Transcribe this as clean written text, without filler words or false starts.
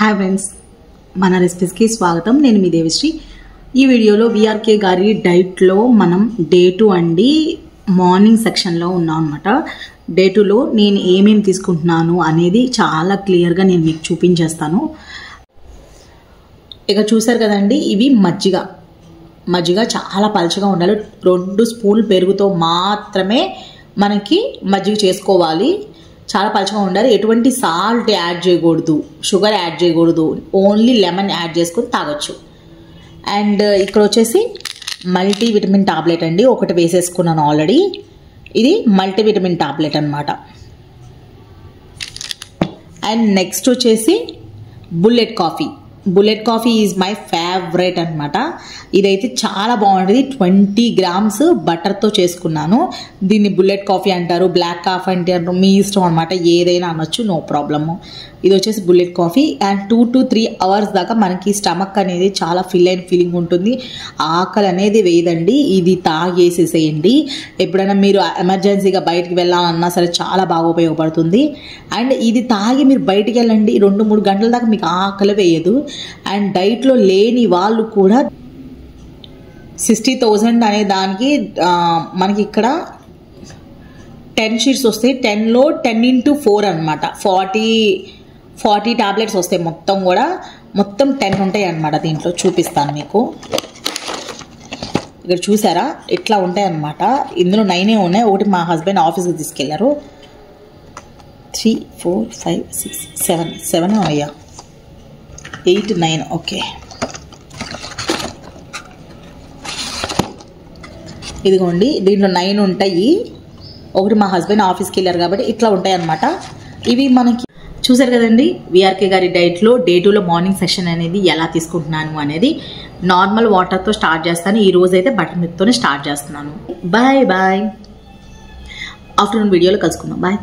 Hi friends, మన రెసిపీస్కి స్వాగతం. నేను మీ దేవిశ్రీ. ఈ వీడియోలో విఆర్కే గారి డైట్లో మనం డే 2 అండి మార్నింగ్ సెక్షన్లో ఉన్నాం అనమాట. డే 2లో నేను ఏమేమి తీసుకుంటున్నాను అనేది చాలా క్లియర్గా నేను మీకు చూపించేస్తాను. ఇక చూసారు కదండి, ఇవి మజ్జిగ చాలా పలుచగా ఉండాలి. 2 స్పూన్లు పెరుగుతో మాత్రమే మనకి మజ్జిగ చేసుకోవాలి. చాలా పలుచగా ఉండాలి. ఎటువంటి సాల్ట్ యాడ్ చేయకూడదు, షుగర్ యాడ్ చేయకూడదు, ఓన్లీ లెమన్ యాడ్ చేసుకొని తాగొచ్చు. అండ్ ఇక్కడ వచ్చేసి మల్టీవిటమిన్ టాబ్లెట్ అండి, ఒకటి వేసేసుకున్నాను ఆల్రెడీ. ఇది మల్టీవిటమిన్ టాబ్లెట్ అనమాట. అండ్ నెక్స్ట్ వచ్చేసి bullet coffee is my favourite అనమాట. ఇదైతే చాలా బాగుంటుంది. 20 grams బటర్తో చేసుకున్నాను. దీన్ని బుల్లెట్ కాఫీ అంటారు, బ్లాక్ కాఫీ అంటారు, మీ ఇష్టం అనమాట, ఏదైనా అనొచ్చు, నో ప్రాబ్లము. ఇది వచ్చేసి bullet coffee. And 2 to 3 hours దాకా మనకి స్టమక్ అనేది చాలా ఫిల్ అయిన ఫీలింగ్ ఉంటుంది. ఆకలి అనేది వేయదండి. ఇది తాగేసేసేయండి. ఎప్పుడైనా మీరు ఎమర్జెన్సీగా బయటికి వెళ్ళాలన్నా సరే చాలా బాగా ఉపయోగపడుతుంది. అండ్ ఇది తాగి మీరు బయటికి వెళ్ళండి, 2-3 గంటల దాకా మీకు ఆకలి వేయదు. అండ్ డైట్లో లేని వాళ్ళు కూడా 60,000 అనే దానికి మనకి ఇక్కడ 10 sheets వస్తాయి. 10లో 10 into 4 అనమాట. 40 టాబ్లెట్స్ వస్తాయి. మొత్తం 10 ఉంటాయి అనమాట. దీంట్లో చూపిస్తాను మీకు. ఇక్కడ చూసారా, ఇట్లా ఉంటాయి అనమాట. ఇందులో 9 ఉన్నాయి. ఒకటి మా హస్బెండ్ ఆఫీస్కి తీసుకెళ్లారు. 3, 4, 5, 6, 7 అయ్యా, 8, 9. ఓకే, ఇదిగోండి, దీంట్లో 9 ఉంటాయి. ఒకటి మా హస్బెండ్ ఆఫీస్కి వెళ్ళారు కాబట్టి ఇట్లా ఉంటాయి అనమాట. ఇవి మనకి చూసారు కదండి, విఆర్కే గారి డైట్లో డే 2లో మార్నింగ్ సెషన్ అనేది ఎలా తీసుకుంటున్నాను అనేది. నార్మల్ వాటర్తో స్టార్ట్ చేస్తాను. ఈ రోజు అయితే బటర్ మిల్క్తోనే స్టార్ట్ చేస్తున్నాను. బాయ్. ఆఫ్టర్నూన్ వీడియోలో కలుసుకుందాం. బాయ్.